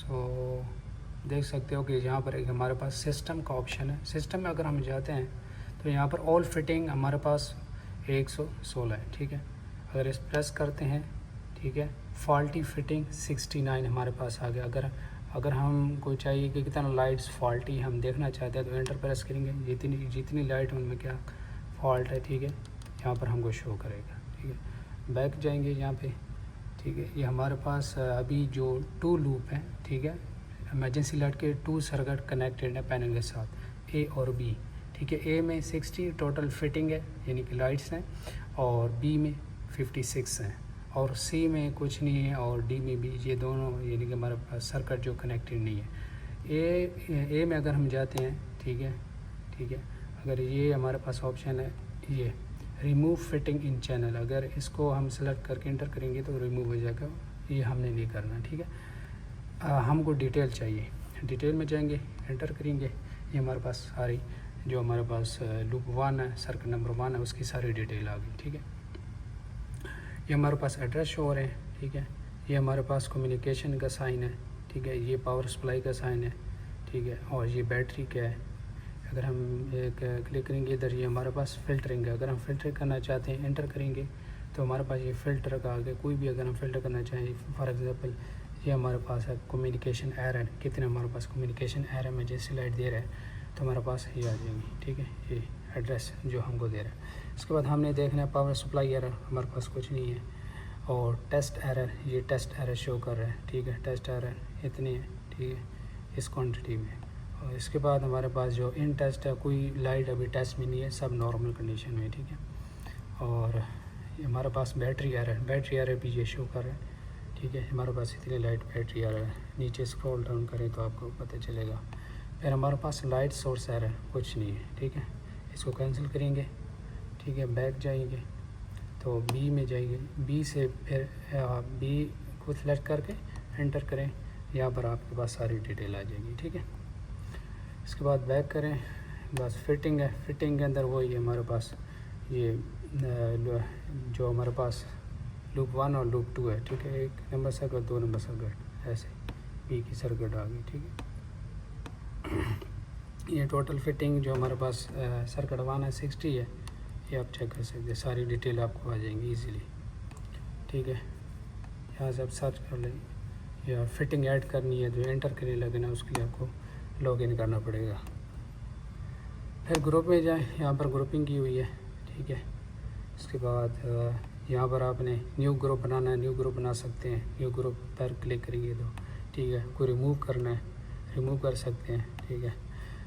सो देख सकते हो कि यहाँ पर एक हमारे पास सिस्टम का ऑप्शन है। सिस्टम में अगर हम जाते हैं तो यहाँ पर ऑल फिटिंग हमारे पास 116 है, ठीक है। अगर इस प्रेस करते हैं, ठीक है, फॉल्टी फिटिंग 69 हमारे पास आ गया। अगर हमको चाहिए कि कितना लाइट्स फॉल्टी हम देखना चाहते हैं तो एंटर प्रेस करेंगे, जितनी लाइट उनमें क्या फॉल्ट है, ठीक है, यहाँ पर हमको शो करेगा, ठीक है। बैक जाएंगे यहाँ पे, ठीक है। ये हमारे पास अभी जो 2 लूप हैं, ठीक है, इमरजेंसी लाइट के 2 सर्किट कनेक्टेड है पैनल के साथ, ए और बी, ठीक है। ए में 60 टोटल फिटिंग है यानी कि लाइट्स हैं, और बी में 56 हैं, और सी में कुछ नहीं है, और डी में भी ये दोनों यानी कि हमारे पास सर्किट जो कनेक्टेड नहीं है। ए में अगर हम जाते हैं, ठीक है, ठीक है, अगर ये हमारे पास ऑप्शन है ये रिमूव फिटिंग इन चैनल, अगर इसको हम सेलेक्ट करके इंटर करेंगे तो रिमूव हो जाएगा, ये हमने नहीं करना, ठीक है। हमको डिटेल चाहिए, डिटेल में जाएंगे, एंटर करेंगे, ये हमारे पास सारी जो हमारे पास लूप 1 है, सर्किट नंबर 1 है, उसकी सारी डिटेल आ गई, ठीक है। ये हमारे पास एड्रेस शो हो रहे हैं, ठीक है। ये हमारे पास कम्युनिकेशन का साइन है, ठीक है। ये पावर सप्लाई का साइन है, ठीक है। और ये बैटरी क्या है, अगर हम एक क्लिक करेंगे इधर, ये हमारे पास फ़िल्टरिंग है। अगर हम फ़िल्टर करना चाहते हैं, एंटर करेंगे तो हमारे पास ये फ़िल्टर का आगे कोई भी अगर हम फ़िल्टर करना चाहें, फॉर एग्ज़ाम्पल ये हमारे पास है कम्युनिकेशन एरर, कितने हमारे पास कम्युनिकेशन एरर में जैसे लाइट दे रहा है तो हमारे पास ये आ जाएंगी, ठीक है, ये एड्रेस जो हमको दे रहा है। उसके बाद हमने देखना है पावर सप्लाई एरर, हमारे पास कुछ नहीं है, और टेस्ट एरर, ये टेस्ट एरर शो कर रहा है, ठीक है, टेस्ट एरर इतनी है, ठीक है, इस क्वान्टिटी में। और इसके बाद हमारे पास जो इन टेस्ट है, कोई लाइट अभी टेस्ट में नहीं है, सब नॉर्मल कंडीशन में, ठीक है। और हमारे पास बैटरी एरर भी ये शो कर रहा है, ठीक है। हमारे पास इतनी लाइट बैटरी एरर है, नीचे स्क्रॉल डाउन करें तो आपको पता चलेगा। फिर हमारे पास लाइट सोर्स एरर कुछ नहीं है, ठीक है, इसको कैंसिल करेंगे, ठीक है। बैक जाएंगे तो बी में जाएंगे, बी से फिर बी को सिलेक्ट करके एंटर करें, यहाँ पर आपके पास सारी डिटेल आ जाएगी, ठीक है। इसके बाद बैक करें, बस फिटिंग है, फिटिंग के अंदर वही है हमारे पास, ये जो हमारे पास लूप 1 और लूप 2 है, ठीक है। 1 नंबर सर्किट, 2 नंबर सर्किट, ऐसे बी की सर्किट आ गई, ठीक है। ये टोटल फिटिंग जो हमारे पास सर्किट 1 है 60 है, ये आप चेक कर सकते हैं, सारी डिटेल आपको आ जाएंगी इजीली, ठीक है। यहाँ से आप सर्च कर लें, या फिटिंग ऐड करनी है तो एंटर करने लगे ना, उसके लिए आपको लॉगिन करना पड़ेगा। फिर ग्रुप में जाएं, यहाँ पर ग्रुपिंग की हुई है, ठीक है। उसके बाद यहाँ पर आपने न्यू ग्रुप बनाना है, न्यू ग्रुप बना सकते हैं, न्यू ग्रुप पर क्लिक करेंगे तो, ठीक है। कोई रिमूव करना है, रिमूव कर सकते हैं, ठीक है।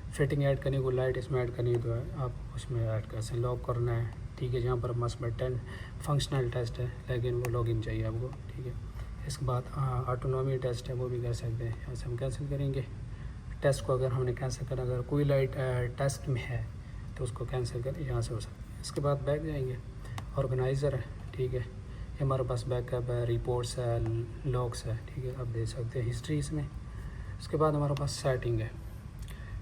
फिटिंग ऐड करनी, को लाइट इसमें ऐड करनी है तो आप उसमें ऐड कर सकते हैं। लॉक करना है, ठीक है, जहाँ पर मस्ट में 10 फंक्शनल टेस्ट है, लेकिन वो लॉगिन चाहिए आपको, ठीक है। इसके बाद ऑटोनॉमी टेस्ट है, वो भी कर सकते हैं। यहाँ से हम कैंसिल करेंगे टेस्ट को, अगर हमने कैंसिल करना, अगर कोई लाइट टेस्ट में है तो उसको कैंसिल करें, यहाँ से हो सकता है। इसके बाद बैक जाएंगे, ऑर्गेनाइज़र है, ठीक है, ये हमारे पास बैकअप है, रिपोर्ट्स है, लॉग्स है, ठीक है, आप देख सकते हैं हिस्ट्री इसमें। उसके बाद हमारे पास सेटिंग है,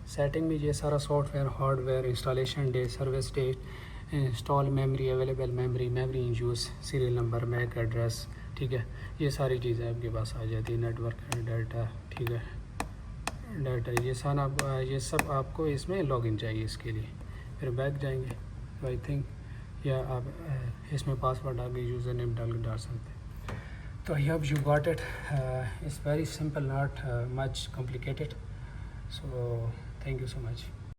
सेटिंग में ये सारा software, hardware, installation date, service date, install memory, available memory, memory in use, serial number, MAC address, ठीक है, ये सारी चीज़ें आपके पास आ जाती है। नेटवर्क डाटा, ठीक है, डाटा, ये सब आपको इसमें लॉगिन चाहिए इसके लिए। फिर बैक जाएंगे, आई थिंक या आप इसमें पासवर्ड डाल के यूज़र नेम डाल सकते हैं। तो I hope you got it, it's very simple, not much complicated, so thank you so much.